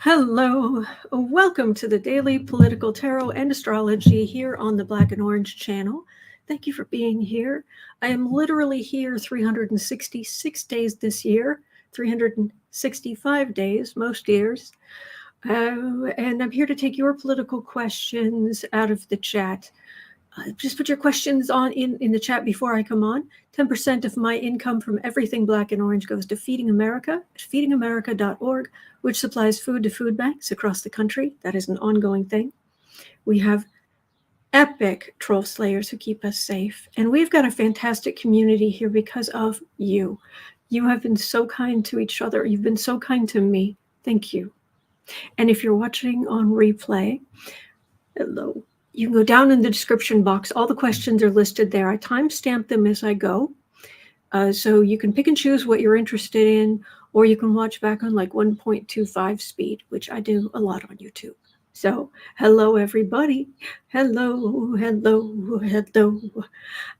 Hello, welcome to the Daily Political Tarot and Astrology here on the Black and Orange channel. Thank you for being here. I am literally here 366 days this year, 365 days most years, and I'm here to take your political questions out of the chat. Just put your questions on in the chat before I come on. 10% of my income from everything Black and Orange goes to Feeding America at feedingamerica.org, which supplies food to food banks across the country. That is an ongoing thing. We have epic troll slayers who keep us safe. And we've got a fantastic community here because of you. You have been so kind to each other. You've been so kind to me. Thank you. And if you're watching on replay, hello. You can go down in the description box. All the questions are listed there. I timestamp them as I go. So you can pick and choose what you're interested in, or you can watch back on like 1.25 speed, which I do a lot on YouTube. So hello, everybody. Hello, hello, hello.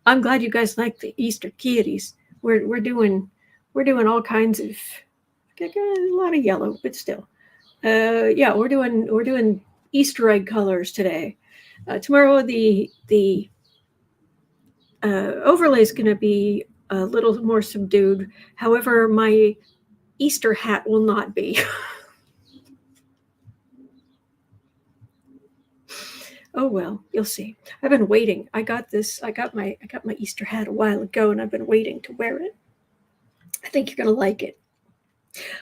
I'm glad you guys like the Easter kitties. We're doing all kinds of, a lot of yellow, but still. Yeah, we're doing Easter egg colors today. Tomorrow, the overlay is going to be a little more subdued. However, my Easter hat will not be. Oh well, you'll see. I've been waiting. I got my Easter hat a while ago, and I've been waiting to wear it. I think you're gonna like it.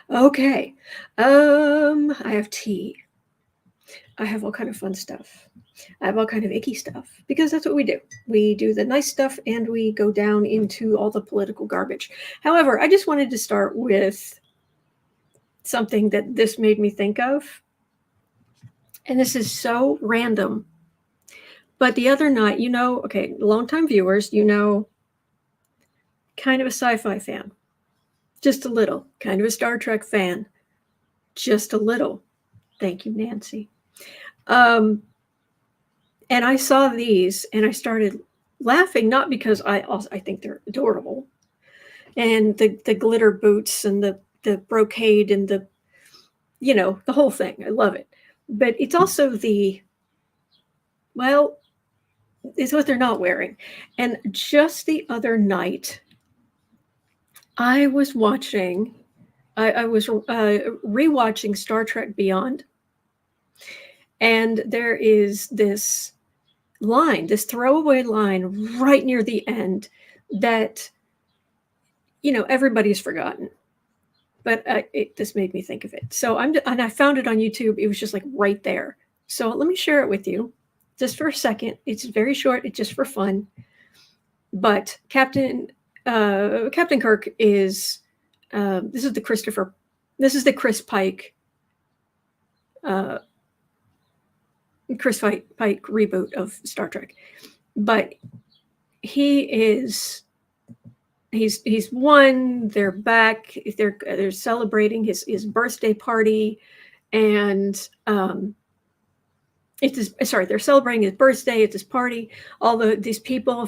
Okay. I have tea. I have all kind of fun stuff. I have all kind of icky stuff, because that's what we do. We do the nice stuff and we go down into all the political garbage. However, I just wanted to start with something that this made me think of. And this is so random. But the other night, okay, longtime viewers, kind of a sci-fi fan. Just a little. Kind of a Star Trek fan. Just a little. Thank you, Nancy. And I saw these and I started laughing, not because I think they're adorable, and the glitter boots and the brocade and the whole thing. I love it. But it's also it's what they're not wearing. And just the other night, I was rewatching Star Trek Beyond. And there is this throwaway line right near the end that, everybody's forgotten. But this made me think of it. So and I found it on YouTube. It was just like right there. So let me share it with you just for a second. It's very short. It's just for fun. But Captain Kirk is, this is the Chris Pike, Pike reboot of Star Trek. But he's won. They're back. They're celebrating his birthday party, and they're celebrating his birthday. It's his party. All these people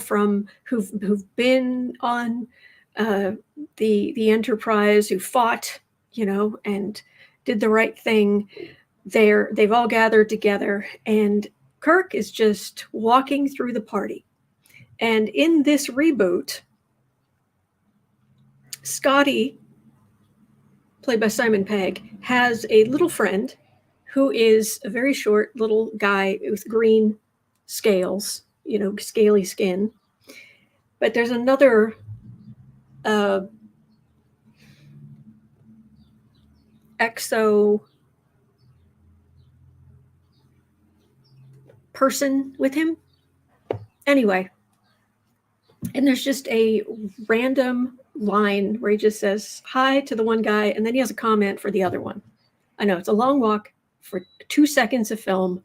who've been on the Enterprise, who fought, and did the right thing. They've all gathered together, and Kirk is just walking through the party. And in this reboot, Scotty, played by Simon Pegg, has a little friend who is a very short little guy with green scales, scaly skin. But there's another exo person with him. Anyway, and there's just a random line where he just says hi to the one guy, and then he has a comment for the other one. I know it's a long walk for 2 seconds of film,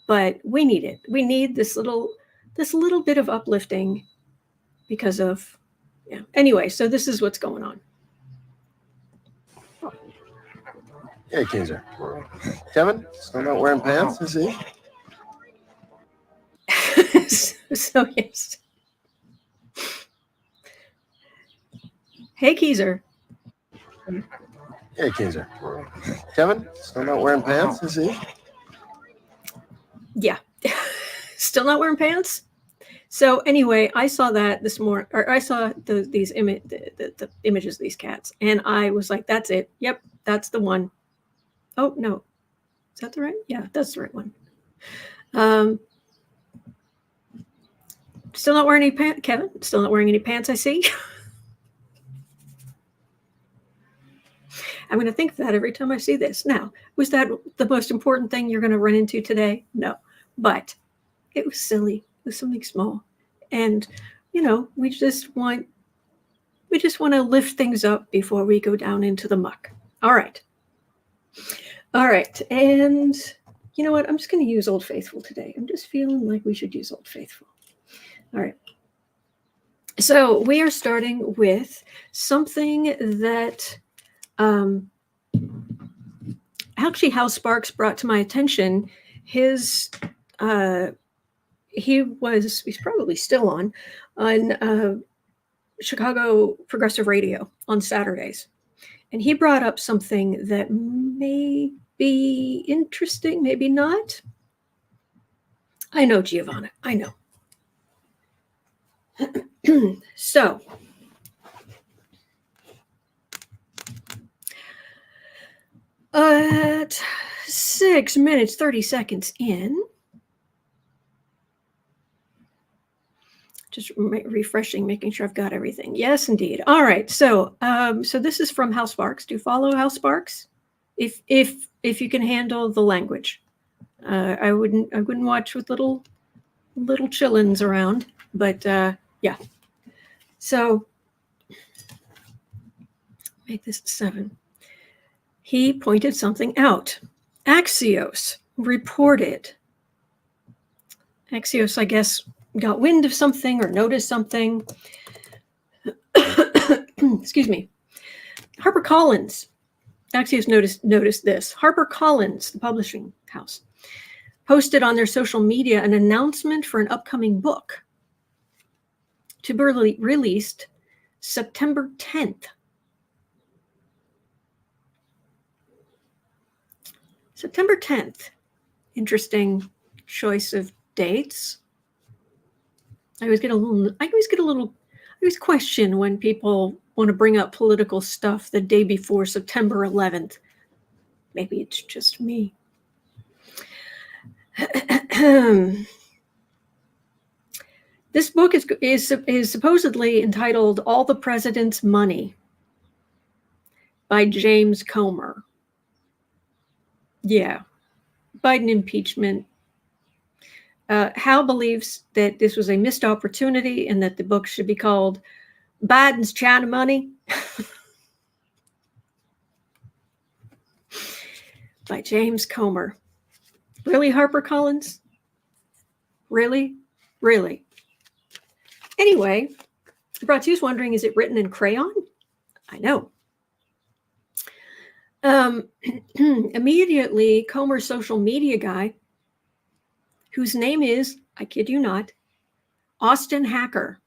but we need it. We need this little bit of uplifting because of, yeah. Anyway, so this is what's going on. Hey, Kaiser. Kevin, still not wearing pants, is he? So yes. Hey, Kaiser. Hey, Kaiser. Kevin, still not wearing pants, I see. Yeah. Still not wearing pants? So anyway, I saw that this morning, or I saw the images of these cats, and I was like, that's it. Yep, that's the one. Oh, no. Is that the right? Yeah, that's the right one. Still not wearing any pants, Kevin? Still not wearing any pants, I see. I'm going to think of that every time I see this. Now, was that the most important thing you're going to run into today? No. But it was silly. It was something small. And, you know, we just want to lift things up before we go down into the muck. All right. And you know what? I'm just going to use Old Faithful today. I'm just feeling like we should use Old Faithful. All right. So we are starting with something that actually Hal Sparks brought to my attention. He's probably still on Chicago Progressive Radio on Saturdays. And he brought up something that may be interesting, maybe not. I know, Giovanna, I know. So, at 6 minutes, 30 seconds in, just refreshing, making sure I've got everything. Yes, indeed. All right. So, so this is from Hal Sparks. Do you follow Hal Sparks? If you can handle the language, I wouldn't watch with little chillins around. But yeah. So make this 7. He pointed something out. Axios reported. Axios, I guess, got wind of something or noticed something. Excuse me. Harper Collins. Axios noticed this. Harper Collins, the publishing house, posted on their social media an announcement for an upcoming book to be released September 10th. September 10th. Interesting choice of dates. I always question when people want to bring up political stuff the day before September 11th. Maybe it's just me. This book is supposedly entitled All the President's Money by James Comer. Yeah. Biden impeachment. Hal believes that this was a missed opportunity and that the book should be called Biden's China Money by James Comer. Really, Harper Collins? Really? Really? Anyway, Brattu's wondering, is it written in crayon? I know. Immediately, Comer's social media guy, whose name is, I kid you not, Austin Hacker.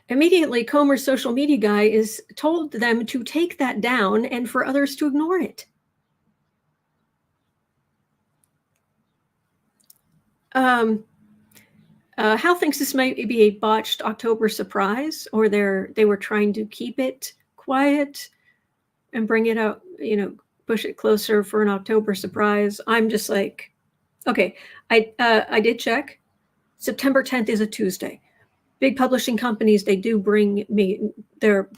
Immediately, Comer's social media guy is told them to take that down and for others to ignore it. Hal thinks this might be a botched October surprise, or they were trying to keep it quiet and bring it out, push it closer for an October surprise. I'm just like, okay, I did check. September 10th is a Tuesday. Big publishing companies, they do bring their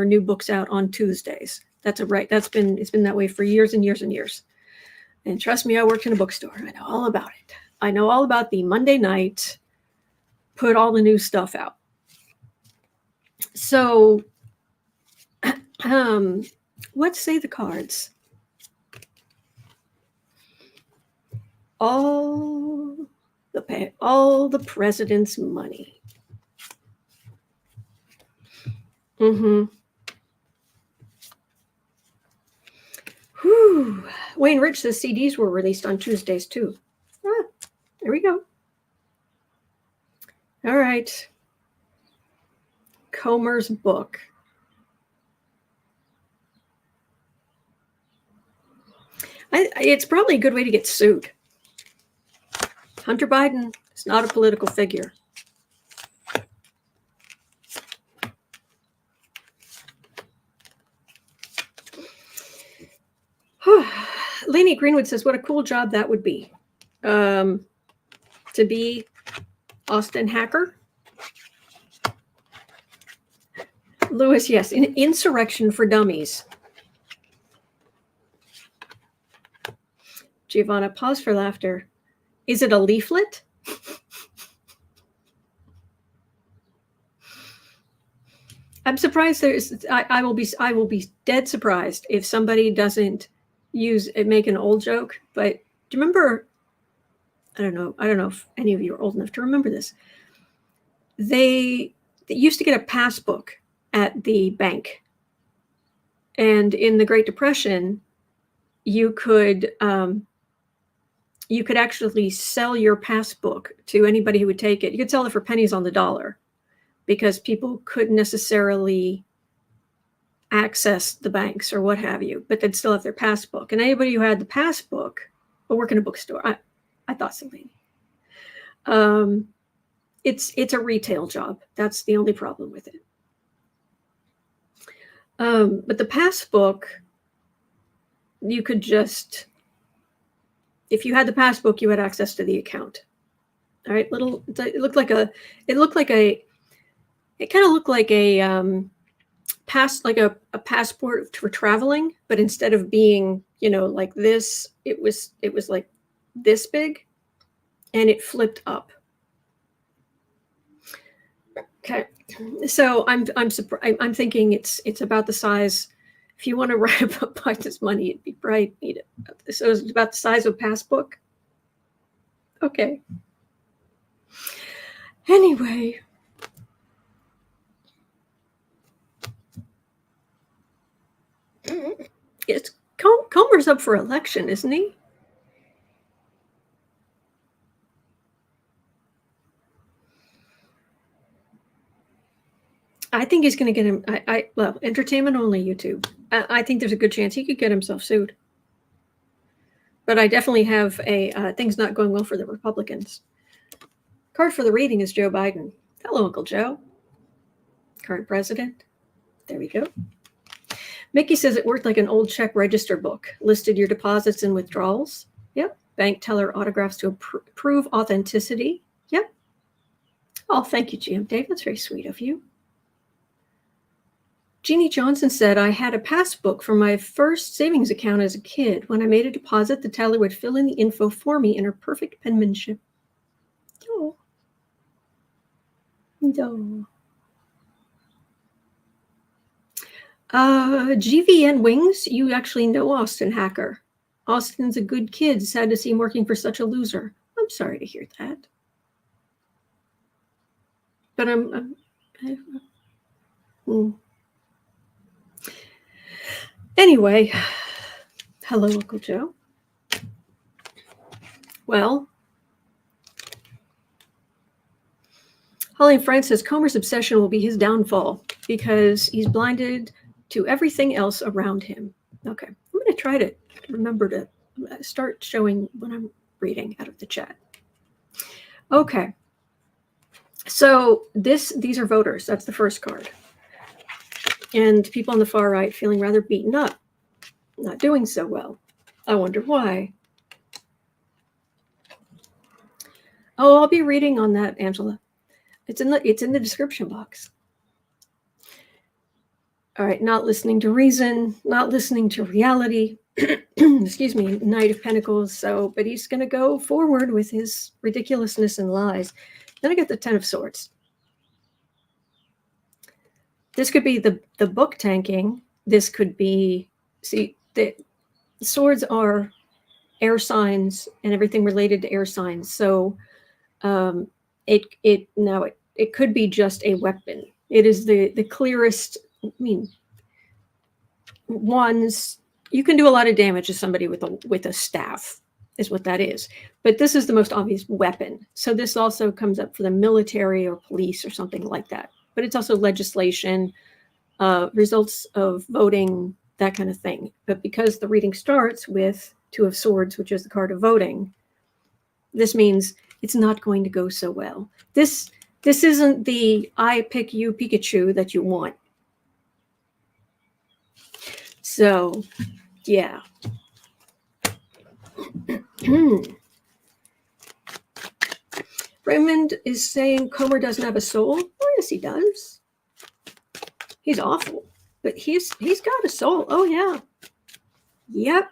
new books out on Tuesdays. It's been that way for years and years and years. And trust me, I worked in a bookstore. I know all about it. I know all about the Monday night, put all the new stuff out. So, what say the cards? All the president's money. Whew. Wayne Rich says CDs were released on Tuesdays too. There we go. All right. Comer's book. It's probably a good way to get sued. Hunter Biden is not a political figure. Lainey Greenwood says, what a cool job that would be. To be Austin Hacker. Lewis, yes, insurrection for dummies. Giovanna, pause for laughter. Is it a leaflet? I'm surprised I will be dead surprised if somebody doesn't make an old joke. But do you remember? I don't know if any of you are old enough to remember this. They used to get a passbook at the bank, and in the Great Depression, you could actually sell your passbook to anybody who would take it. You could sell it for pennies on the dollar because people couldn't necessarily access the banks or what have you, but they'd still have their passbook. And anybody who had the passbook will work in a bookstore. I thought so, maybe. It's a retail job. That's the only problem with it. But the passbook, you could just, if you had the passbook, you had access to the account. All right, it kind of looked like a passport for traveling, but instead of being, like this, it was like this big, and it flipped up. Okay, so I'm thinking it's about the size. If you want to write about Biden's money, it'd be right. So it's about the size of a passbook. Okay. Anyway. It's Comer's up for election, isn't he? I think he's going to get him. Well, entertainment only YouTube. I think there's a good chance he could get himself sued. But I definitely have things not going well for the Republicans. Card for the reading is Joe Biden. Hello, Uncle Joe. Current president. There we go. Mickey says it worked like an old check register book. Listed your deposits and withdrawals. Yep. Bank teller autographs to prove authenticity. Yep. Oh, thank you, GM Dave. That's very sweet of you. Jeannie Johnson said, I had a passbook for my first savings account as a kid. When I made a deposit, the teller would fill in the info for me in her perfect penmanship. Oh. No. GVN Wings, you actually know Austin Hacker. Austin's a good kid. Sad to see him working for such a loser. I'm sorry to hear that. But Anyway, hello, Uncle Joe. Well, Holly France says Comer's obsession will be his downfall because he's blinded to everything else around him. Okay, I'm going to try to remember to start showing when I'm reading out of the chat. Okay, so these are voters. That's the first card. And people on the far right feeling rather beaten up, not doing so well. I wonder why. Oh, I'll be reading on that, Angela. It's in the description box. All right, not listening to reason, not listening to reality. Excuse me, Knight of Pentacles. But he's going to go forward with his ridiculousness and lies. Then I got the Ten of Swords. This could be the book tanking. This could be, the swords are air signs and everything related to air signs. So it could be just a weapon. It is the clearest. I mean, wands. You can do a lot of damage to somebody with a staff. is what that is. But this is the most obvious weapon. So this also comes up for the military or police or something like that. But it's also legislation, results of voting, that kind of thing. But because the reading starts with Two of Swords, which is the card of voting, this means it's not going to go so well. This isn't the I pick you Pikachu that you want. So, yeah. Raymond is saying Comer doesn't have a soul. Oh, yes, he does. He's awful, but he's got a soul. Oh, yeah. Yep.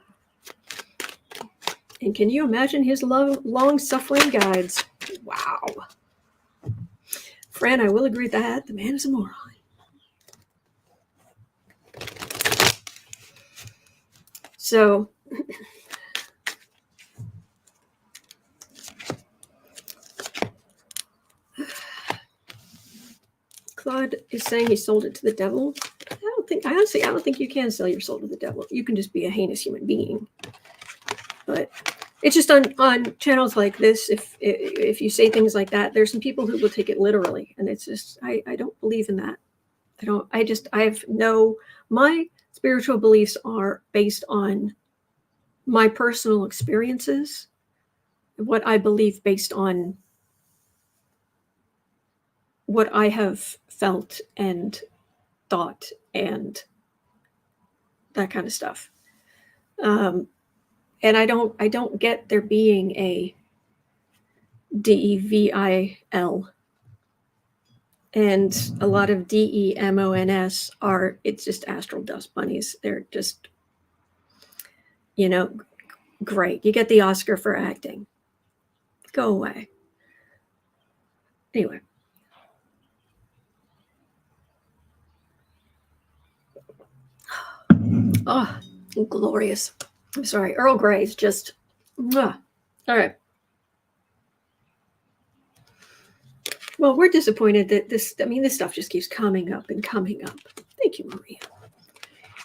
And can you imagine his long-suffering guides? Wow. Fran, I will agree with that. The man is a moron. So, Claude is saying he sold it to the devil. I don't think you can sell your soul to the devil. You can just be a heinous human being. But it's just on channels like this, if you say things like that, there's some people who will take it literally. And it's just, I don't believe in that. My spiritual beliefs are based on my personal experiences, what I believe based on what I have felt and thought and that kind of stuff. And I don't get there being a DEVIL. And a lot of DEMONS it's just astral dust bunnies. They're just, great. You get the Oscar for acting. Go away. Anyway. Oh, glorious. I'm sorry. Earl Grey's just, all right. Well, we're disappointed that this stuff just keeps coming up and coming up. Thank you, Maria.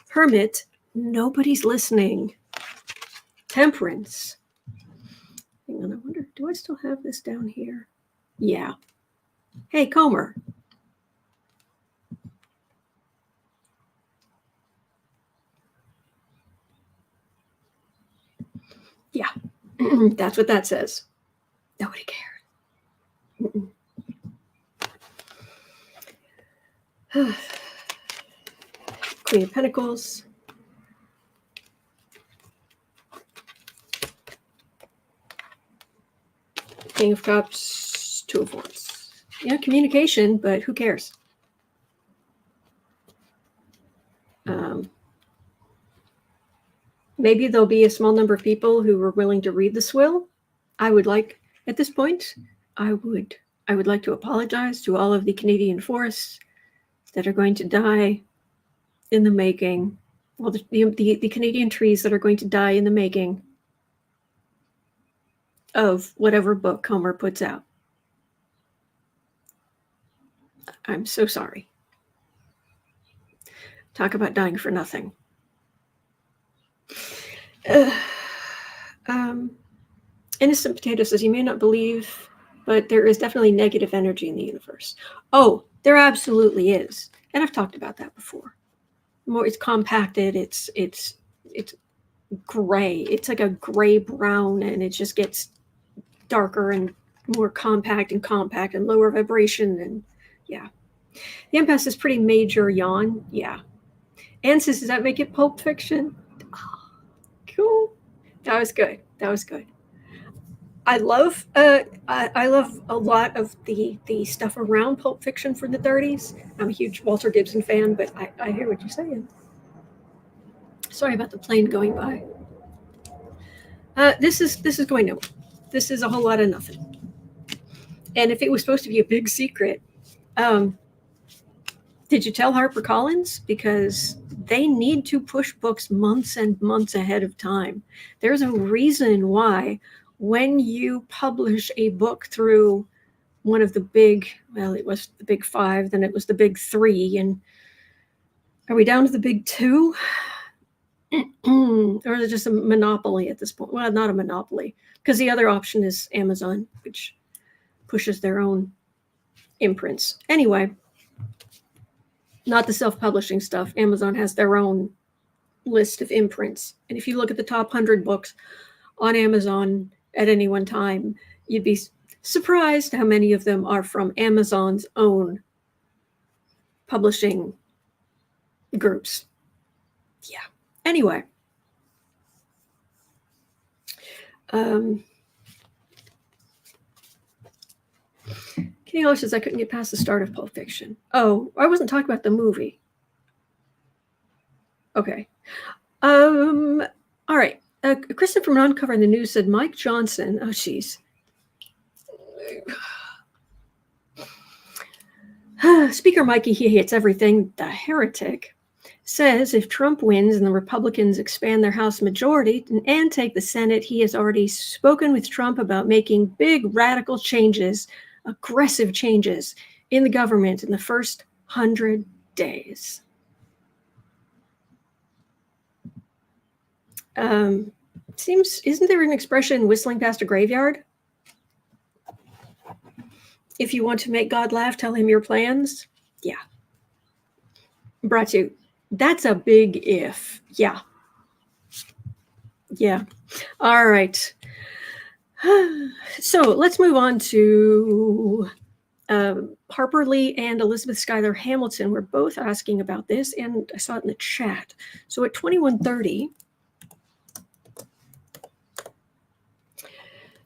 Hermit, nobody's listening. Temperance. Hang on, I wonder, do I still have this down here? Yeah. Hey, Comer. Yeah, that's what that says. Nobody cares. Queen of Pentacles. King of Cups, Two of Wands. Yeah, communication, but who cares? Maybe there'll be a small number of people who are willing to read the swill. At this point, I would like to apologize to all of the Canadian forests that are going to die in the making. Well, the Canadian trees that are going to die in the making of whatever book Comer puts out. I'm so sorry. Talk about dying for nothing. Innocent Potato says, you may not believe, but there is definitely negative energy in the universe. Oh, there absolutely is. And I've talked about that before. It's compacted. It's gray. It's like a gray brown, and it just gets darker and more compact and lower vibration. And yeah, the Empath is pretty major yawn. Yeah. And says, does that make it Pulp Fiction? Oh, cool. That was good. I love a lot of the stuff around Pulp Fiction from the 30s. I'm a huge Walter Gibson fan, but I hear what you're saying. Sorry about the plane going by. This is going nowhere. This is a whole lot of nothing. And if it was supposed to be a big secret, did you tell Harper Collins? Because they need to push books months and months ahead of time. There's a reason why when you publish a book through one of the big, well, it was the big 5, then it was the big 3, and are we down to the big 2? Or is it just a monopoly at this point? Well, not a monopoly, because the other option is Amazon, which pushes their own imprints. Anyway, not the self-publishing stuff. Amazon has their own list of imprints. And if you look at the top 100 books on Amazon at any one time, you'd be surprised how many of them are from Amazon's own publishing groups. Yeah. Anyway. Kenny Ellis says I couldn't get past the start of Pulp Fiction. Oh, I wasn't talking about the movie. Okay. All right. Kristen from Uncover in the News said Mike Johnson. Oh, jeez. Speaker Mikey, he hates everything. The heretic says if Trump wins and the Republicans expand their House majority and take the Senate, he has already spoken with Trump about making big radical changes, aggressive changes in the government in the first 100 days. Isn't there an expression, whistling past a graveyard? If you want to make God laugh, tell him your plans. Yeah. Brought to, that's a big if. Yeah. Yeah. All right. So let's move on to Harper Lee and Elizabeth Schuyler Hamilton were both asking about this, and I saw it in the chat. So at 21:30,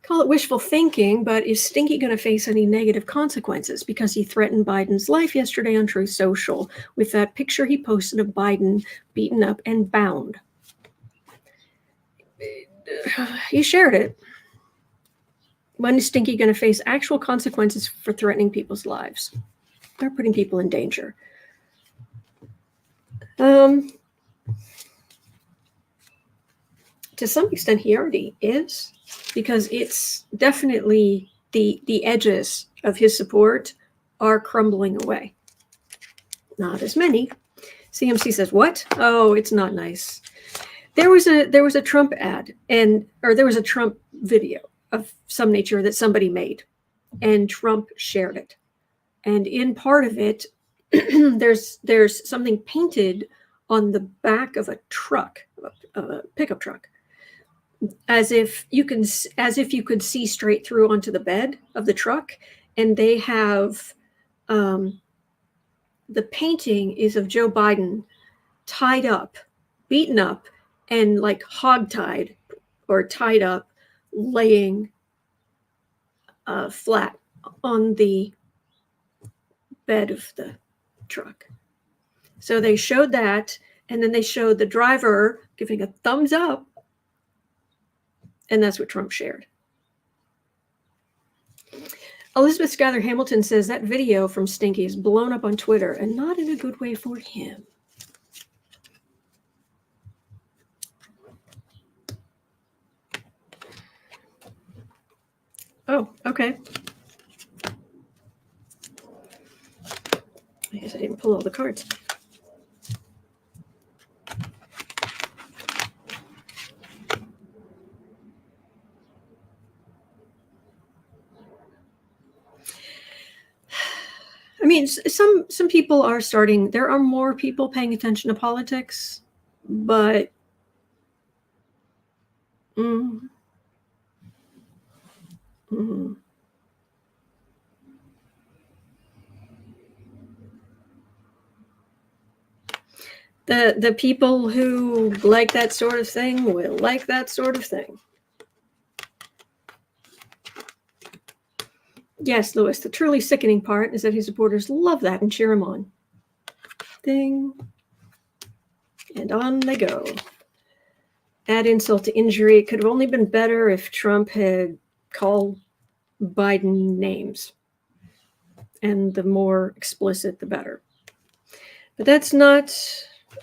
call it wishful thinking, but is Stinky going to face any negative consequences because he threatened Biden's life yesterday on Truth Social with that picture he posted of Biden beaten up and bound? He shared it. When is Stinky going to face actual consequences for threatening people's lives? They're putting people in danger. To some extent, he already is, because it's definitely the edges of his support are crumbling away. Not as many. CMC says, what? Oh, it's not nice. There was a Trump ad or there was a Trump video of some nature that somebody made, and Trump shared it. And in part of it, there's something painted on the back of a truck, of a pickup truck, as if you could see straight through onto the bed of the truck. And they have the painting is of Joe Biden tied up, beaten up, and like hogtied or tied up, laying flat on the bed of the truck. So they showed that, and then they showed the driver giving a thumbs up, and that's what Trump shared. Elizabeth Schuyler Hamilton says that video from Stinky is blown up on Twitter, and not in a good way for him. Oh, okay. I guess I didn't pull all the cards. I mean, some people are starting. There are more people paying attention to politics, but the people who like that sort of thing will like that sort of thing. Yes, Lewis, the truly sickening part is that his supporters love that and cheer him on. Ding. And on they go. Add insult to injury. It could have only been better if Trump had called Biden names. And the more explicit, the better. But that's not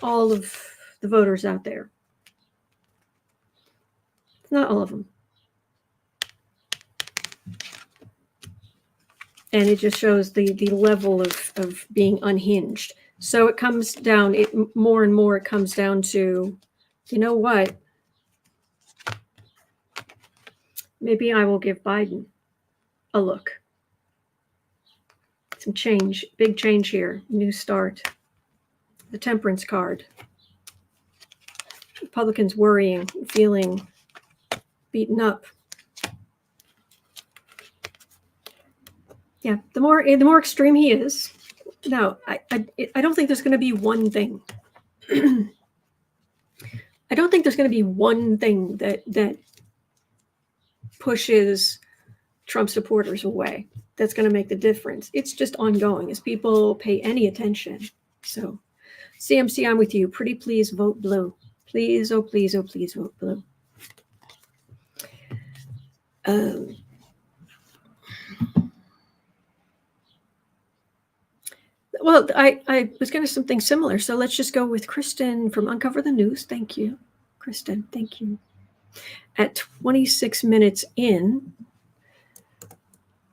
all of the voters out there. Not all of them. And it just shows the level of being unhinged. So it comes down, more and more it comes down to You know what? Maybe I will give Biden a look. Some change, big change here, new start. The temperance card. Republicans worrying, feeling beaten up. Yeah, the more extreme he is. No, I don't think there's going to be one thing. I don't think there's going to be one thing that pushes Trump supporters away. That's going to make the difference. It's just ongoing as people pay any attention. So, CMC, I'm with you. Pretty please vote blue. Please, oh please vote blue. Well, I was going to something similar. So let's just go with Kristen from Uncover the News. Thank you, Kristen. Thank you. At 26 minutes in,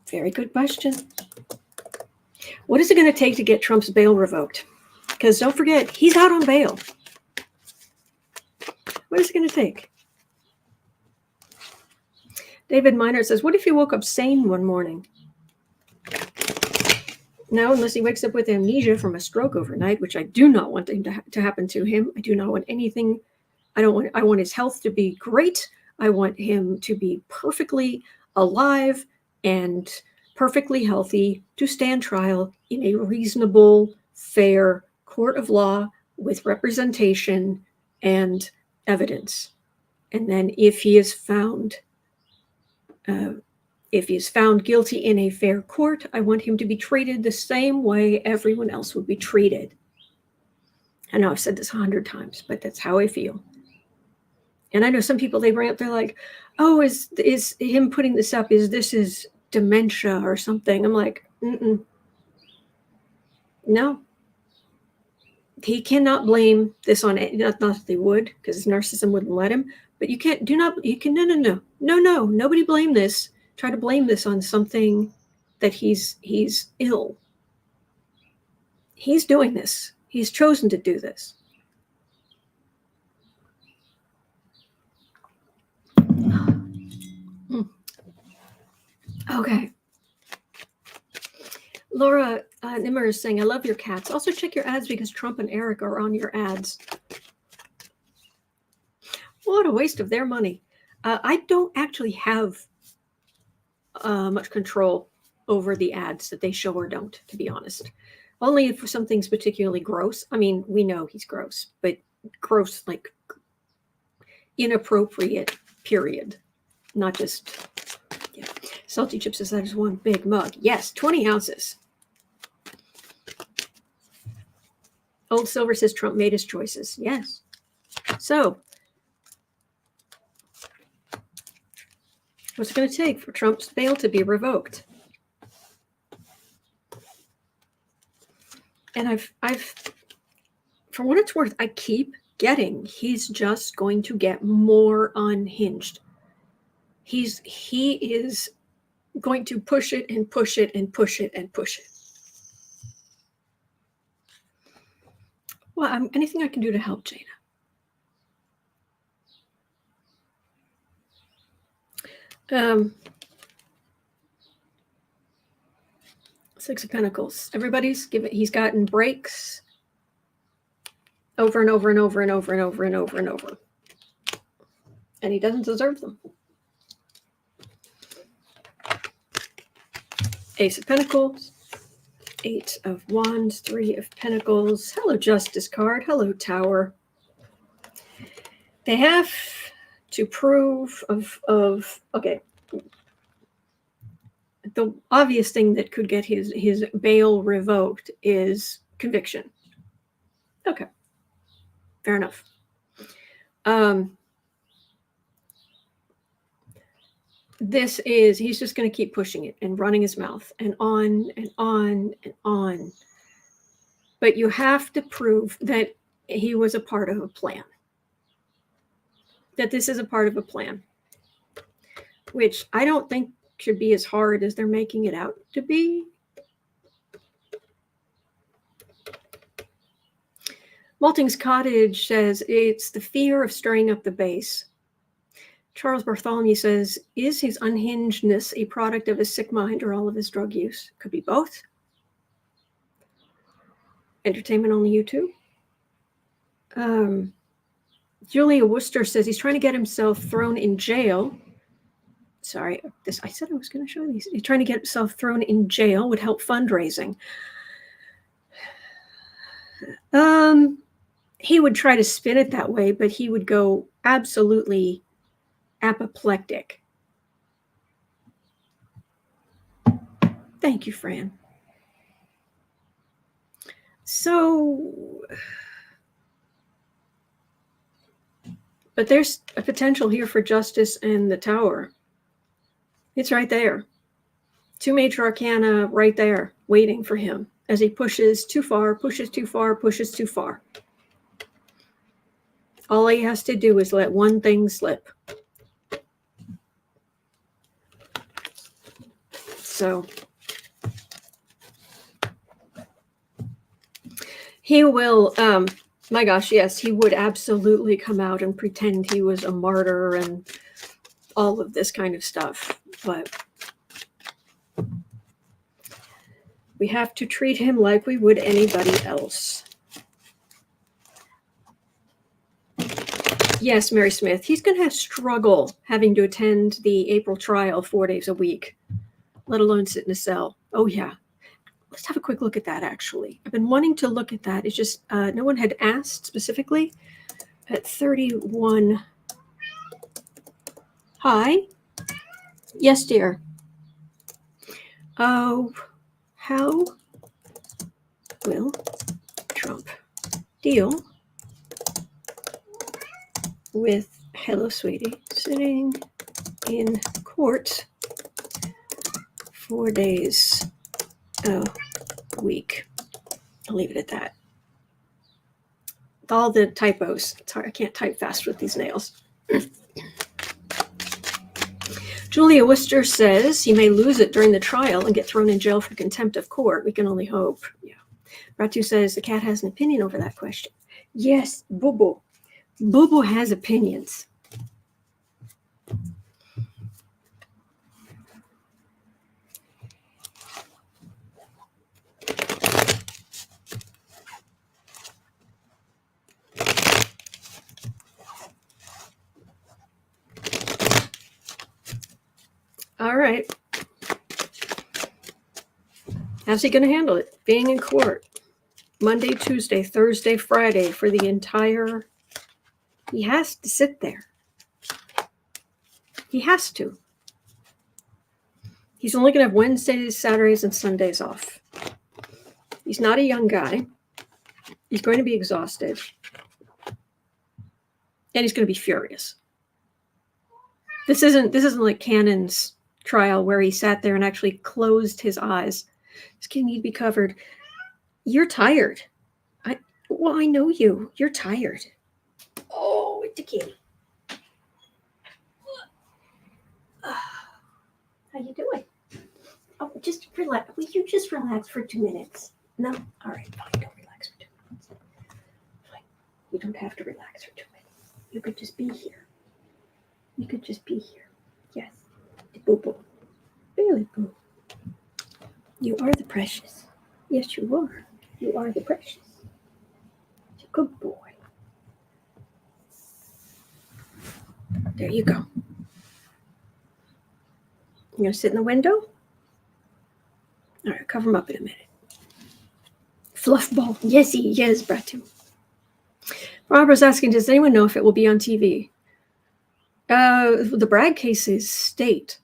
very good question. What is it going to take to get Trump's bail revoked? Because don't forget, he's out on bail. What is it going to take? David Miner says, what if he woke up sane one morning? No, unless he wakes up with amnesia from a stroke overnight, which I do not want to happen to him. I do not want anything. I want his health to be great. I want him to be perfectly alive and perfectly healthy to stand trial in a reasonable, fair court of law with representation and evidence. And then if he is found guilty in a fair court, I want him to be treated the same way everyone else would be treated. I know I've said this 100 times, but that's how I feel. And I know some people, they bring up, they're like, oh, is him putting this up, is dementia or something? I'm like, no. He cannot blame this on it. Not that they would, because his narcissism wouldn't let him. But no. Nobody blame this. Try to blame this on something that he's ill. He's doing this. He's chosen to do this. Okay. Laura Nimmer is saying, I love your cats. Also check your ads because Trump and Eric are on your ads. What a waste of their money. I don't actually have much control over the ads that they show or don't, to be honest. Only if something's particularly gross. I mean, we know he's gross, but gross, like inappropriate, period. Not just, yeah. Salty Chip says that is one big mug. Yes, 20 ounces. Old Silver says Trump made his choices. Yes. So, what's it going to take for Trump's bail to be revoked? And I've, for what it's worth, I keep getting he's just going to get more unhinged. He is going to push it and push it and push it and push it. Well, anything I can do to help, Jana. Six of Pentacles. Everybody's he's gotten breaks over and over and over and over and over and over and over. And he doesn't deserve them. Ace of Pentacles. Eight of Wands. Three of Pentacles. Hello, Justice card. Hello, Tower. They have to prove okay. The obvious thing that could get his bail revoked is conviction. Okay. Fair enough. He's just going to keep pushing it and running his mouth and on and on and on. But you have to prove that he was a part of a plan. That this is a part of a plan. Which I don't think should be as hard as they're making it out to be. Malting's Cottage says it's the fear of stirring up the base. Charles Bartholomew says, is his unhingedness a product of his sick mind or all of his drug use? Could be both. Entertainment on the YouTube. Julia Worcester says he's trying to get himself thrown in jail. Sorry, I said I was going to show these. He's trying to get himself thrown in jail would help fundraising. He would try to spin it that way, but he would go absolutely apoplectic. Thank you, Fran. So, but there's a potential here for justice and the Tower. It's right there. 2 major arcana right there, waiting for him as he pushes too far, pushes too far, pushes too far. All he has to do is let one thing slip. So he will, my gosh, yes, he would absolutely come out and pretend he was a martyr and all of this kind of stuff. But we have to treat him like we would anybody else. Yes, Mary Smith, he's going to struggle having to attend the April trial 4 days a week, let alone sit in a cell. Oh, yeah. Let's have a quick look at that, actually. I've been wanting to look at that. It's just no one had asked specifically. At 31. Hi. Yes, dear. Oh, how will Trump deal with, hello, sweetie, sitting in court 4 days a week? I'll leave it at that. All the typos. It's hard. I can't type fast with these nails. Julia Worcester says he may lose it during the trial and get thrown in jail for contempt of court. We can only hope. Yeah. Ratu says the cat has an opinion over that question. Yes, Boo Boo. Boo Boo has opinions. All right. How's he going to handle it? Being in court Monday, Tuesday, Thursday, Friday for the entire... He has to sit there. He has to. He's only going to have Wednesdays, Saturdays, and Sundays off. He's not a young guy. He's going to be exhausted. And he's going to be furious. This isn't like Cannon's trial where he sat there and actually closed his eyes. His kid need to be covered. You're tired. I know you. You're tired. Oh, it's a kitty. How you doing? Oh, just relax. Will you just relax for 2 minutes? No? All right, fine. Don't relax for 2 minutes. Fine. You don't have to relax for 2 minutes. You could just be here. You could just be here. Yes. Boo boo. Really, boo. You are the precious. Yes, you are. You are the precious. You're a good boy. There you go. You gonna sit in the window? All right, cover him up in a minute. Fluff ball. Yes, Bratu. Barbara's asking, does anyone know if it will be on TV? The Bragg case is state,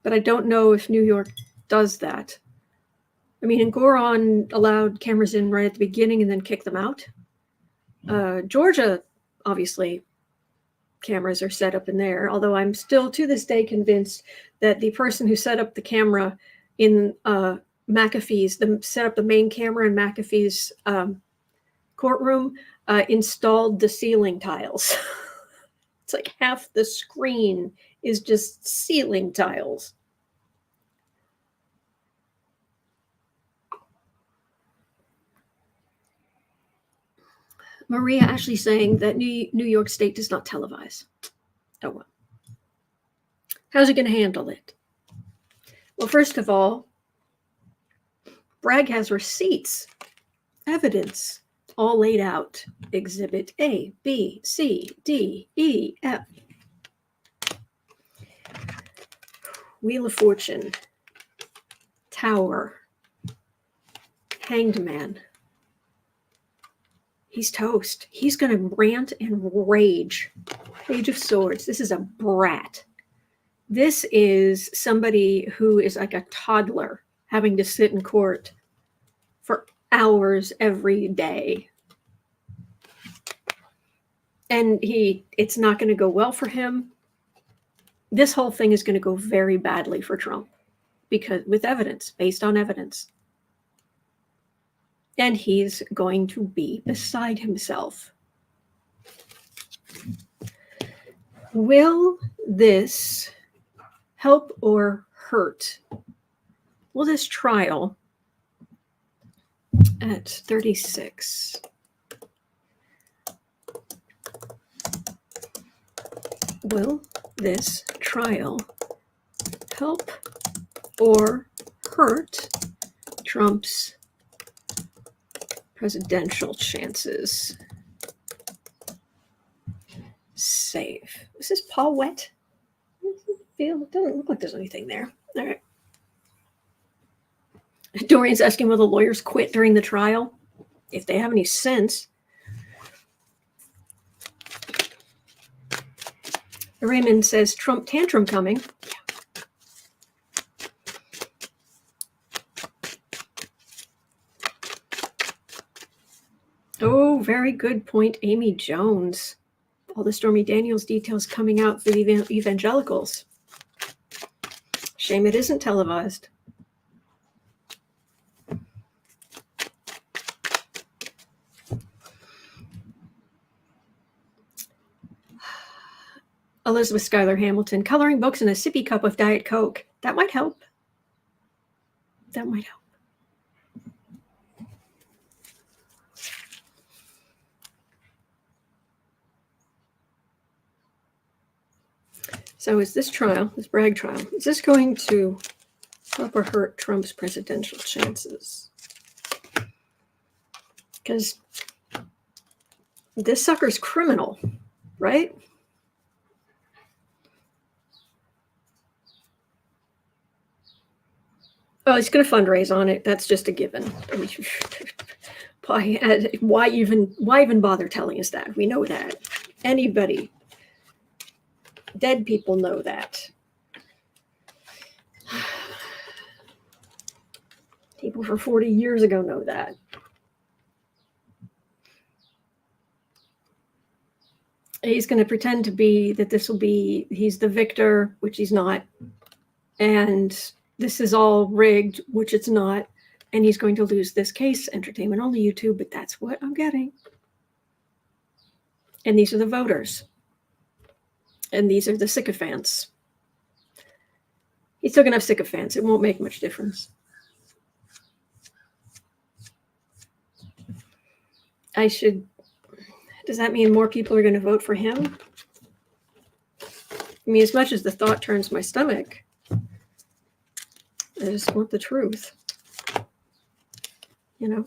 but I don't know if New York does that. I mean, Goron allowed cameras in right at the beginning and then kicked them out. Georgia, obviously, cameras are set up in there, although I'm still to this day convinced that the person who set up the camera in McAfee's, set up the main camera in McAfee's courtroom, installed the ceiling tiles. It's like half the screen is just ceiling tiles. Maria actually saying that New York State does not televise. Oh, well. How's he going to handle it? Well, first of all, Bragg has receipts, evidence, all laid out. Exhibit A, B, C, D, E, F. Wheel of Fortune, Tower, Hanged Man. He's toast. He's going to rant and rage. Page of Swords. This is a brat. This is somebody who is like a toddler having to sit in court for hours every day. And it's not going to go well for him. This whole thing is going to go very badly for Trump because with evidence, based on evidence. And he's going to be beside himself. Will this help or hurt? Will this trial at 36? Will this trial help or hurt Trump's presidential chances? Save. Is this Paul wet? It doesn't look like there's anything there. All right. Dorian's asking will the lawyers quit during the trial? If they have any sense. Raymond says Trump tantrum coming. Oh, very good point, Amy Jones. All the Stormy Daniels details coming out for the evangelicals. Shame it isn't televised. Elizabeth Schuyler Hamilton, coloring books in a sippy cup of Diet Coke. That might help. That might help. So is this trial, this Bragg trial, is this going to help or hurt Trump's presidential chances? Because this sucker's criminal, right? Oh, he's going to fundraise on it. That's just a given. Why even bother telling us that? We know that. Anybody, dead people know that. People from 40 years ago know that. He's going to pretend to be that he's the victor, which he's not. And this is all rigged, which it's not. And he's going to lose this case. Entertainment only YouTube, but that's what I'm getting. And these are the voters. And these are the sycophants. He's still going to have sycophants. It won't make much difference. Does that mean more people are going to vote for him? I mean, as much as the thought turns my stomach, I just want the truth. You know,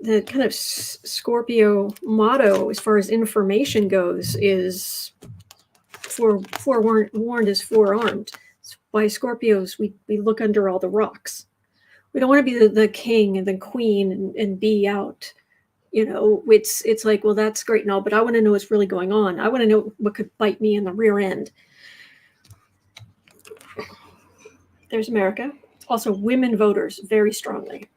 the kind of Scorpio motto as far as information goes is forewarned is forearmed. That's why Scorpios, we look under all the rocks. We don't want to be the king and the queen and be out. You know, it's like, well, that's great and all, but I want to know what's really going on. I want to know what could bite me in the rear end. There's America. Also, women voters very strongly.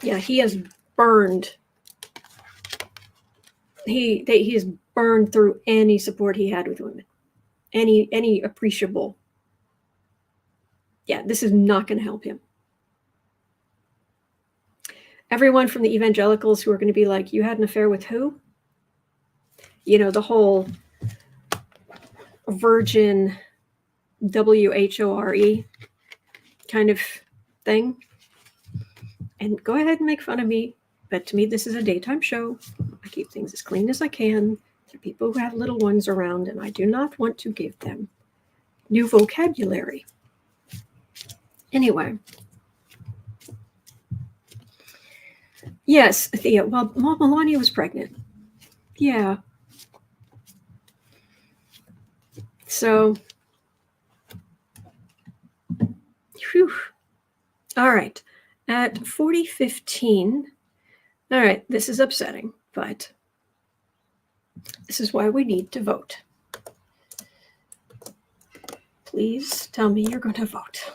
Yeah, he has burned. He has burned through any support he had with women, any appreciable. Yeah, this is not going to help him. Everyone from the evangelicals who are going to be like, you had an affair with who? You know, the whole virgin WHORE kind of thing. And go ahead and make fun of me. But to me, this is a daytime show. I keep things as clean as I can. There are people who have little ones around, and I do not want to give them new vocabulary. Anyway. Yes, Thea. Well, Melania was pregnant. Yeah. So, whew. All right. At 40:15. All right, this is upsetting, but this is why we need to vote. Please tell me you're going to vote.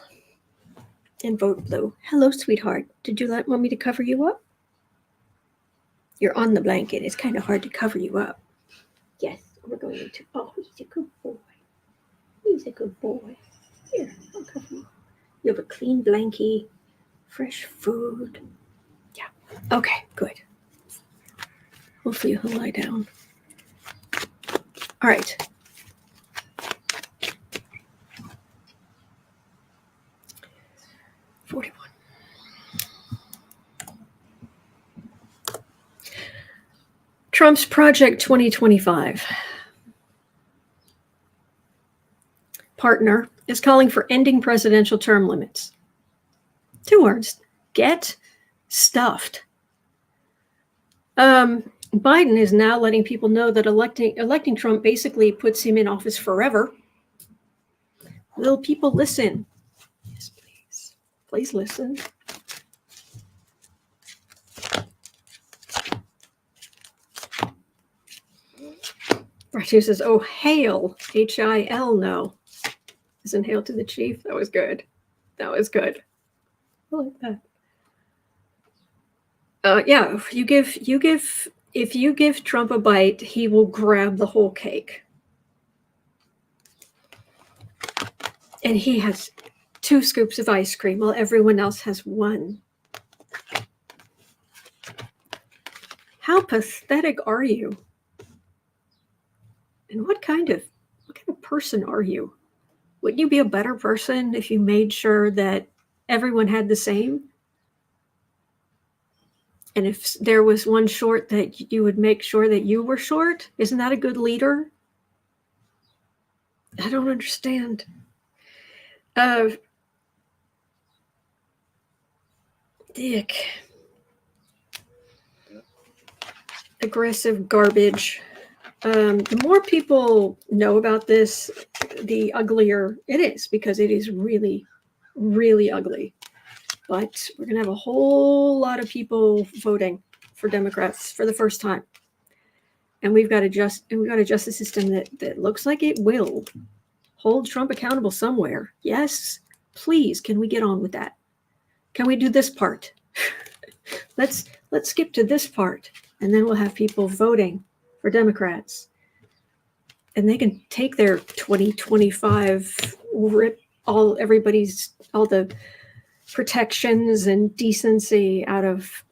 And vote blue. Hello, sweetheart. Did you want me to cover you up? You're on the blanket. It's kind of hard to cover you up. Yes, we're going to. Oh, he's a good boy. He's a good boy. Here, I'll cover you. You have a clean blankie, fresh food. Yeah. Okay, good. Hopefully he'll lie down. All right. Trump's Project 2025 partner is calling for ending presidential term limits. 2 words. Get stuffed. Biden is now letting people know that electing Trump basically puts him in office forever. Will people listen? Yes, please. Please listen. Bartu says, oh, hail, H-I-L, no. Isn't hail to the chief? That was good. That was good. I like that. Yeah, if you give Trump a bite, he will grab the whole cake. And he has 2 scoops of ice cream while everyone else has 1. How pathetic are you? And what kind of person are you? Wouldn't you be a better person if you made sure that everyone had the same? And if there was one short, that you would make sure that you were short? Isn't that a good leader? I don't understand. Dick. Aggressive garbage. The more people know about this, the uglier it is, because it is really, really ugly. But we're going to have a whole lot of people voting for Democrats for the first time. And we've got a justice system that looks like it will hold Trump accountable somewhere. Yes, please, can we get on with that? Can we do this part? Let's skip to this part, and then we'll have people voting for Democrats. And they can take their 2025 rip all the protections and decency out of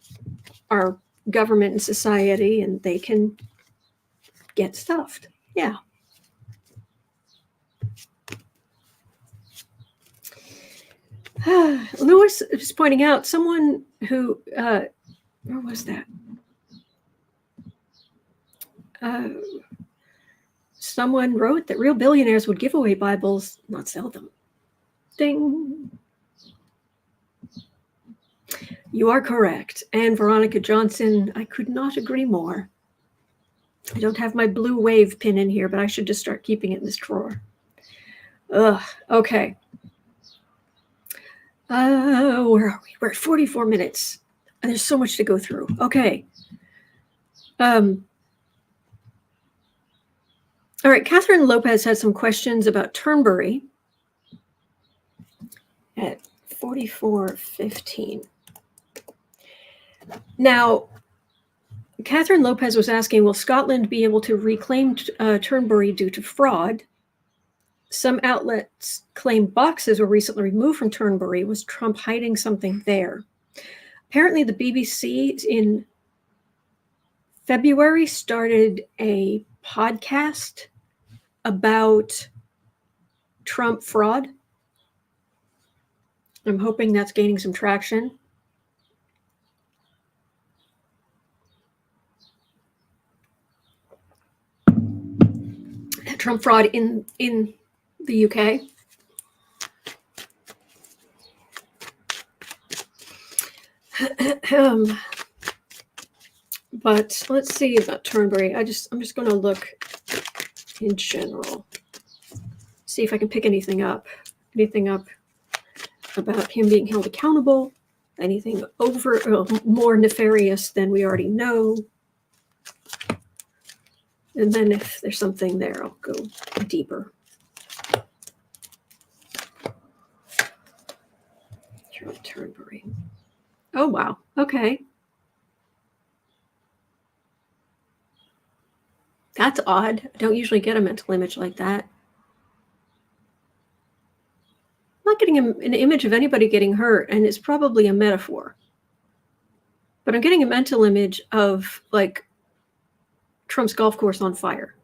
our government and society, and they can get stuffed. Yeah. Lewis is pointing out someone who, where was that? Someone wrote that real billionaires would give away Bibles, not sell them. Ding. You are correct. And Veronica Johnson, I could not agree more. I don't have my blue wave pin in here, but I should just start keeping it in this drawer. Ugh, okay. Where are we? We're at 44 minutes. And there's so much to go through. Okay. All right, Catherine Lopez had some questions about Turnberry at 44:15. Now, Catherine Lopez was asking, will Scotland be able to reclaim Turnberry due to fraud? Some outlets claim boxes were recently removed from Turnberry. Was Trump hiding something there? Apparently, the BBC in February started a podcast about Trump fraud. I'm hoping that's gaining some traction. Trump fraud in the UK. But let's see about Turnberry. I'm just going to look in general, see if I can pick anything up about him being held accountable, anything more nefarious than we already know. And then if there's something there, I'll go deeper. Turnberry. Oh, wow. Okay. That's odd. I don't usually get a mental image like that. I'm not getting an image of anybody getting hurt, and it's probably a metaphor. But I'm getting a mental image of, like, Trump's golf course on fire.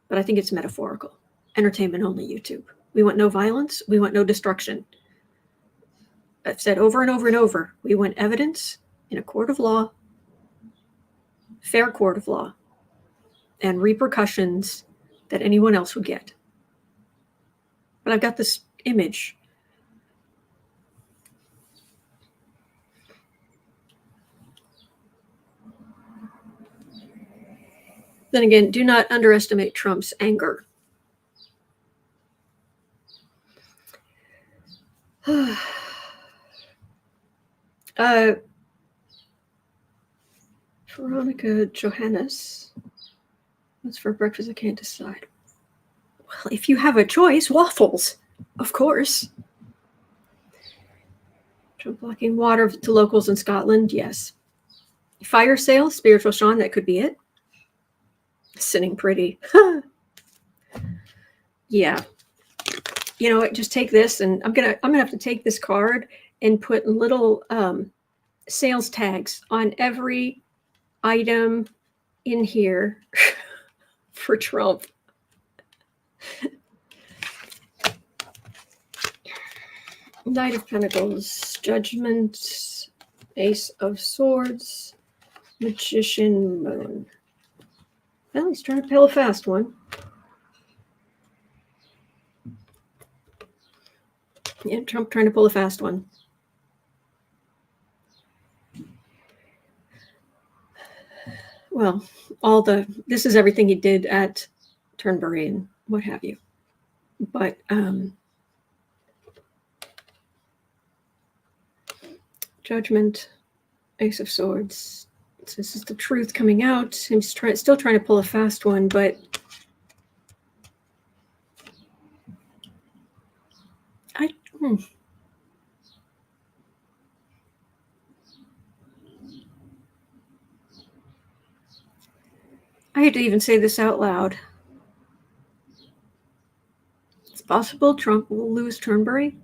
But I think it's metaphorical. Entertainment only, YouTube. We want no violence. We want no destruction. I've said over and over and over, we want evidence in a court of law, fair court of law, and repercussions that anyone else would get. But I've got this image. Then again, do not underestimate Trump's anger. Veronica Johannes. What's for breakfast? I can't decide. Well, if you have a choice, waffles, of course. Trump blocking water to locals in Scotland, yes. Fire sale, spiritual Sean, that could be it. Sitting pretty. Yeah. You know what? Just take this, and I'm gonna have to take this card and put little sales tags on every item in here for Trump. Knight of Pentacles, Judgment, Ace of Swords, Magician, Moon. Well, he's trying to pull a fast one. Yeah, Trump trying to pull a fast one. Well, this is everything he did at Turnberry and what have you. But Judgment, Ace of Swords. This is the truth coming out. He's still trying to pull a fast one, but I hate to even say this out loud. It's possible Trump will lose Turnberry.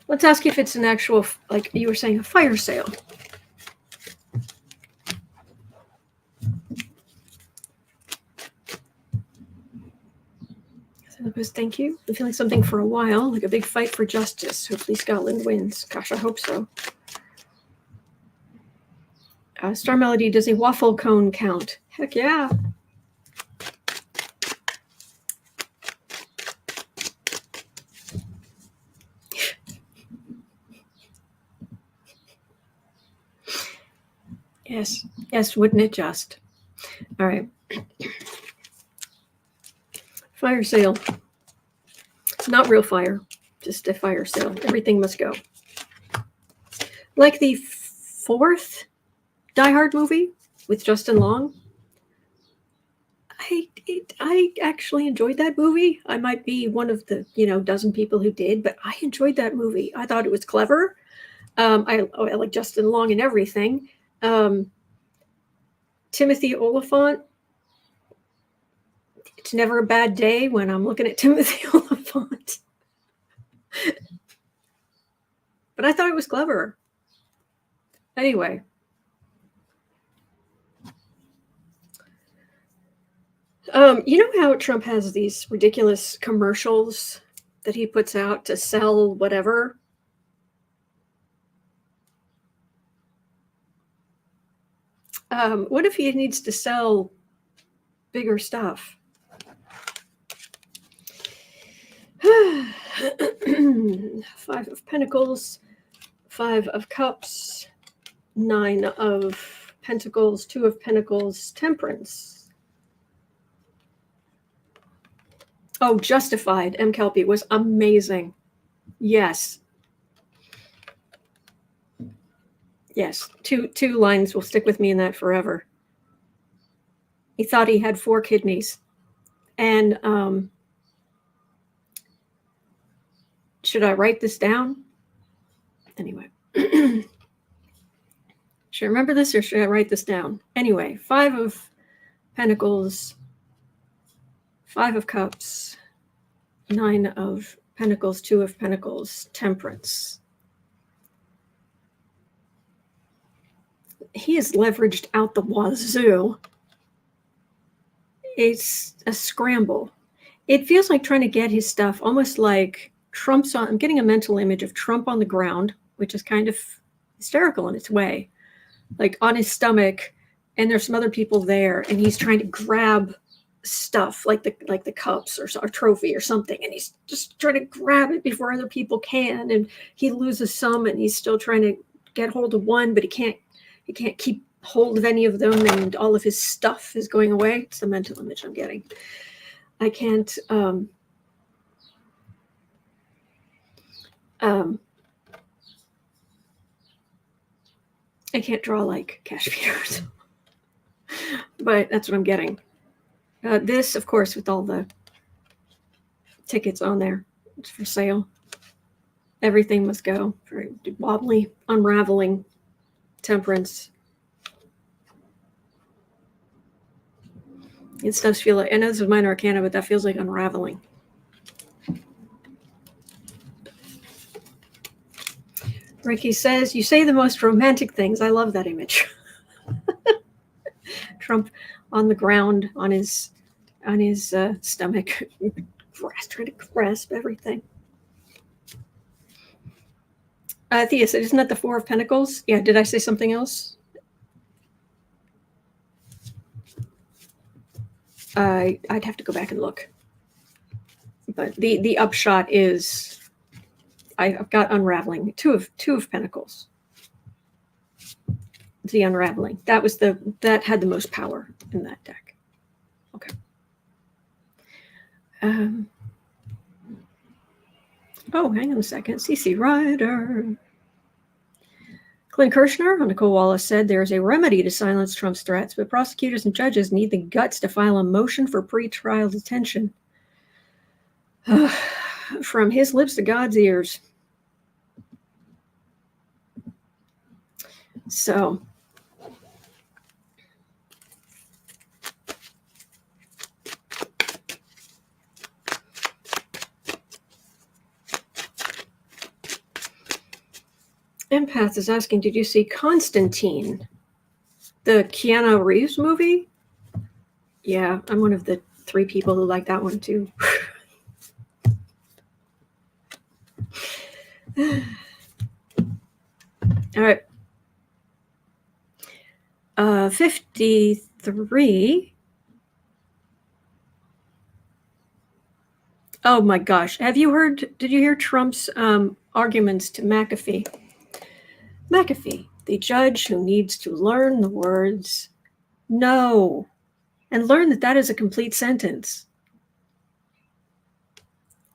Let's ask if it's an actual, like you were saying, a fire sale. Thank you. I'm feeling something for a while, like a big fight for justice. Hopefully Scotland wins. Gosh, I hope so. Star Melody, does a waffle cone count? Heck yeah. Yes, wouldn't it just? All right. Fire sale. Not real fire, just a fire sale. Everything must go. Like the fourth Die Hard movie with Justin Long. I actually enjoyed that movie. I might be one of the dozen people who did, but I enjoyed that movie. I thought it was clever. I like Justin Long and everything. Timothy Olyphant. It's never a bad day when I'm looking at Timothy Olyphant. But I thought it was clever. Anyway. You know how Trump has these ridiculous commercials that he puts out to sell whatever? What if he needs to sell bigger stuff. 5 of Pentacles, 5 of Cups, 9 of Pentacles, 2 of Pentacles, Temperance. Oh, Justified, M. Kelpie was amazing. Yes. Yes, two lines will stick with me in that forever. He thought he had 4 kidneys. And should I write this down? Anyway. Should I remember this or should I write this down? Anyway, 5 of Pentacles, 5 of Cups, 9 of Pentacles, 2 of Pentacles, Temperance. He is leveraged out the wazoo. It's a scramble. It feels like trying to get his stuff almost like Trump's on. I'm getting a mental image of Trump on the ground, which is kind of hysterical in its way, like on his stomach, and there's some other people there, and he's trying to grab stuff like the cups or a trophy or something, and he's just trying to grab it before other people can, and he loses some, and he's still trying to get hold of one, but he can't keep hold of any of them, and all of his stuff is going away. It's the mental image I'm getting. I can't I can't draw like cash feeders, but that's what I'm getting. This, of course, with all the tickets on there, it's for sale. Everything must go. Very wobbly, unraveling, Temperance. It does feel like, I know this is minor arcana, but that feels like unraveling. Ricky says, you say the most romantic things. I love that image. Trump on the ground, on his stomach, trying to grasp everything. Thea said, isn't that the 4 of Pentacles? Yeah, did I say something else? I'd have to go back and look. But the upshot is I've got unraveling. Two of Pentacles. The unraveling. That had the most power in that deck. Okay. Oh, hang on a second. CC Ryder. Clint Kirshner on Nicole Wallace said there is a remedy to silence Trump's threats, but prosecutors and judges need the guts to file a motion for pretrial detention. From his lips to God's ears. So, Empath is asking, did you see Constantine, the Keanu Reeves movie? Yeah, I'm one of the 3 people who like that one too. All right. 53. Oh my gosh. Did you hear Trump's arguments to McAfee? McAfee, the judge who needs to learn the words no and learn that is a complete sentence.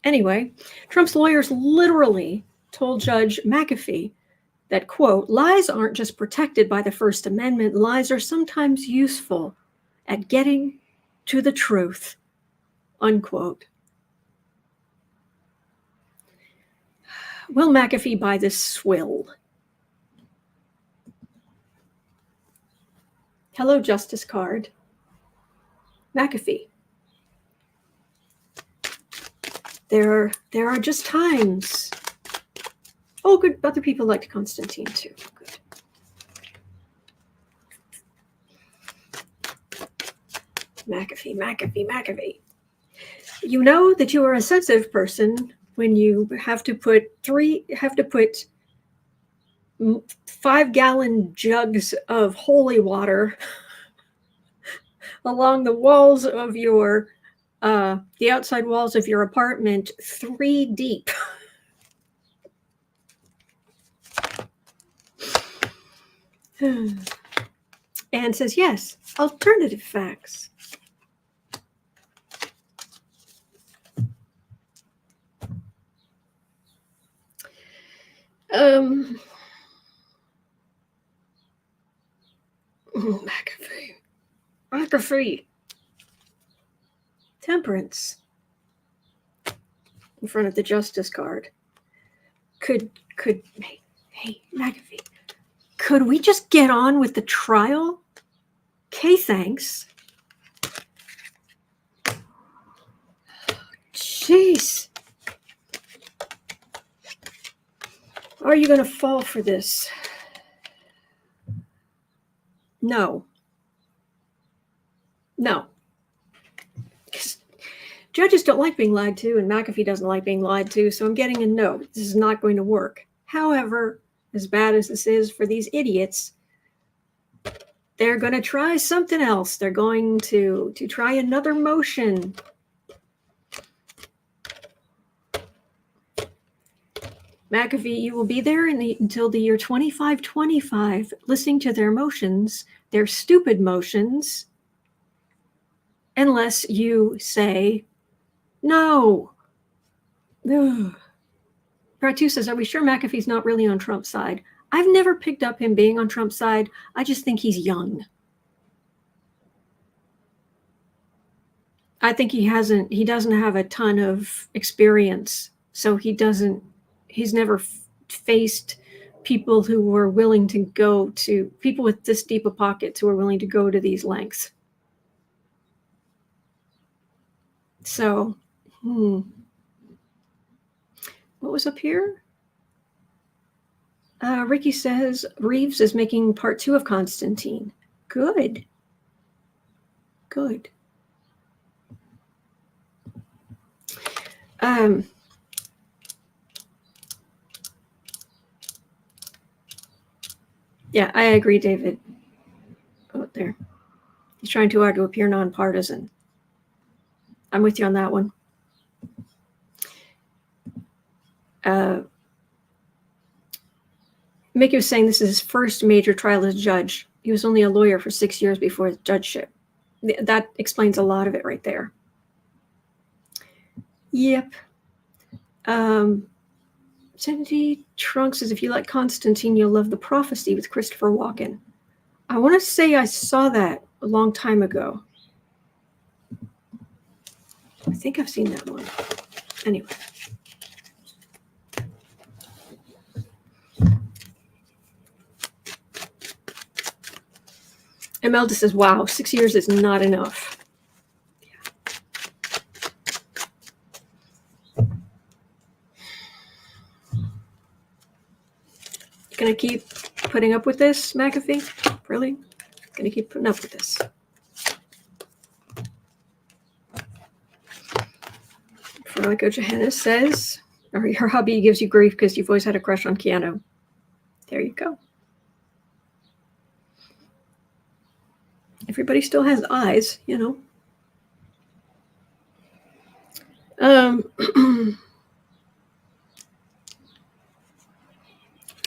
Anyway, Trump's lawyers literally told Judge McAfee that, quote, lies aren't just protected by the First Amendment. Lies are sometimes useful at getting to the truth, unquote. Will McAfee buy this swill? Hello, Justice card. McAfee. There are just times. Oh, good. Other people liked Constantine too. Good. McAfee. You know that you are a sensitive person when you have to put 5-gallon jugs of holy water along the walls of your, the outside walls of your apartment, 3 deep. And says, yes, alternative facts. McAfee. Temperance. In front of the justice card. Hey, McAfee, could we just get on with the trial? Okay, thanks. Jeez. Are you going to fall for this? No. Judges don't like being lied to, and McAfee doesn't like being lied to, so I'm getting a no. This is not going to work. However, as bad as this is for these idiots, they're going to try something else. They're going to try another motion. McAfee, you will be there until the year 2525, listening to their motions, their stupid motions, unless you say no. Part 2 says, are we sure McAfee's not really on Trump's side? I've never picked up him being on Trump's side. I just think he's young. I think he doesn't have a ton of experience. So he's never faced people who were willing to go to, people with this deep of pockets who are willing to go to these lengths. So, what was up here? Ricky says Reeves is making part 2 of Constantine. Good. Yeah, I agree, David. Oh, there. He's trying too hard to appear nonpartisan. I'm with you on that one. Mickey was saying this is his first major trial as judge. He was only a lawyer for 6 years before his judgeship. That explains a lot of it right there. Yep. Cindy Trunk says, if you like Constantine, you'll love The Prophecy with Christopher Walken. I want to say I saw that a long time ago. I think I've seen that one. Anyway. Imelda says, wow, 6 years is not enough. Gonna keep putting up with this, McAfee? Really? Gonna keep putting up with this. Veronica Johannes says, or your hubby gives you grief because you've always had a crush on Keanu. There you go. Everybody still has eyes, you know.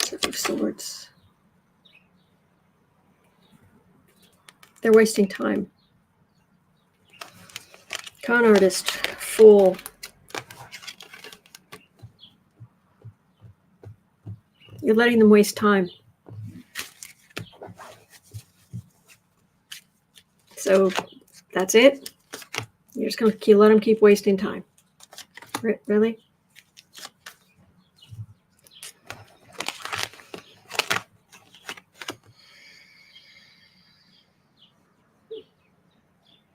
Seven of Swords. They're wasting time. Con artist, fool. You're letting them waste time. So that's it. You're just going to let them keep wasting time. Really?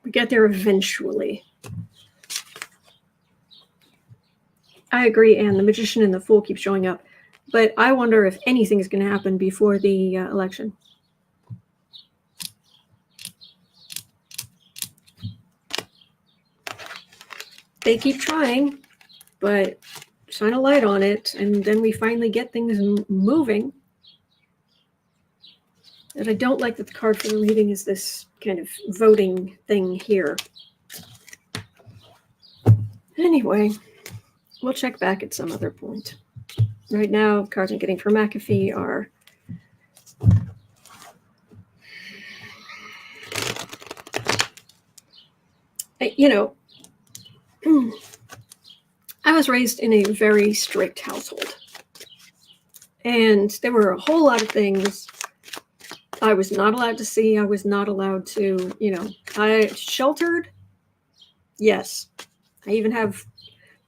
We get there eventually. I agree, and the magician and the fool keep showing up. But I wonder if anything is going to happen before the election. They keep trying, but shine a light on it, and then we finally get things moving. And I don't like that the card for the reading is this kind of voting thing here. Anyway, we'll check back at some other point. Right now, cards I'm getting for McAfee are I was raised in a very strict household. And there were a whole lot of things I was not allowed to see. I was not allowed to, I sheltered. Yes. I even have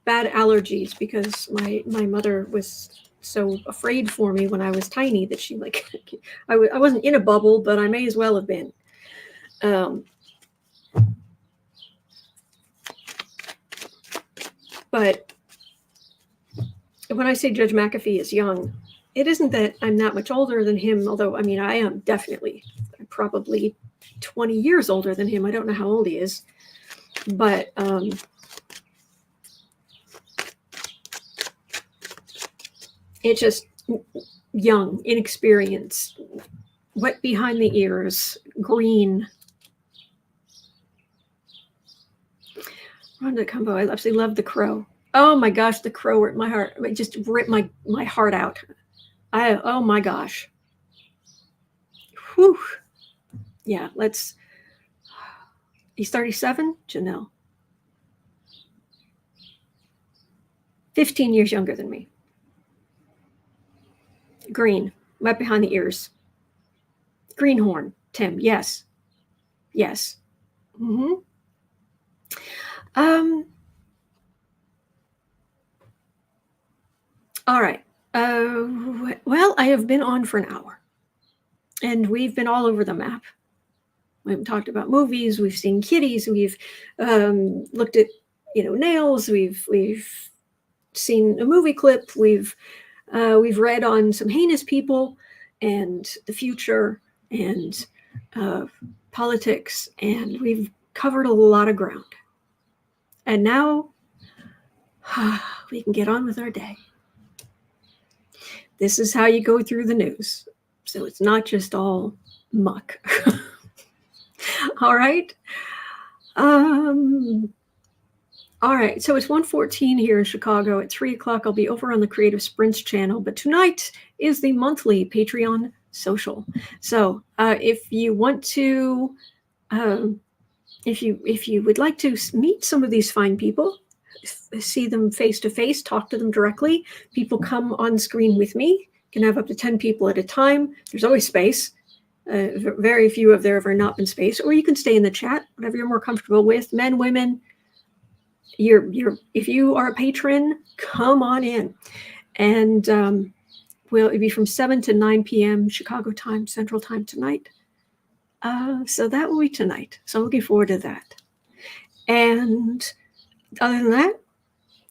bad allergies because my mother was so afraid for me when I was tiny that she I wasn't in a bubble, but I may as well have been. But when I say Judge McAfee is young, it isn't that I'm that much older than him, although, I am definitely probably 20 years older than him. I don't know how old he is. But it's just young, inexperienced, wet behind the ears, green. Rhonda Combo, I absolutely love the crow. Oh my gosh, the crow ripped my heart. It just ripped my heart out. Oh my gosh. Whew. Yeah, he's 37, Janelle. 15 years younger than me. Green, right behind the ears. Greenhorn, Tim, yes. Yes. Mm-hmm. All right. Well, I have been on for an hour, and we've been all over the map. We've talked about movies. We've seen kitties. We've looked at nails. We've seen a movie clip. We've read on some heinous people and the future and politics, and we've covered a lot of ground. And now we can get on with our day. This is how you go through the news. So it's not just all muck. All right. All right. So it's 1:14 here in Chicago. At 3:00, I'll be over on the Creative Sprints channel. But tonight is the monthly Patreon social. So if you want to, if you would like to meet some of these fine people, see them face to face, talk to them directly. People come on screen with me. You can have up to 10 people at a time. There's always space. Very few have there ever not been space. Or you can stay in the chat, whatever you're more comfortable with. Men, women. If you are a patron, come on in. And it'll be from 7 to 9 p.m. Chicago time, Central time tonight. So that will be tonight. So I'm looking forward to that. And other than that,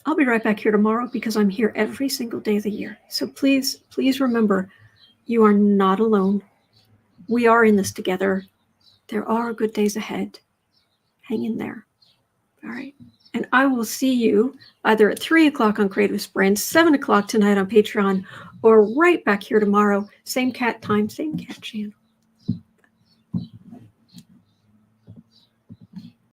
I'll be right back here tomorrow because I'm here every single day of the year. So please remember, you are not alone. We are in this together. There are good days ahead. Hang in there. All right. And I will see you either at 3:00 on Creative Sprints, 7:00 tonight on Patreon, or right back here tomorrow. Same cat time, same cat channel.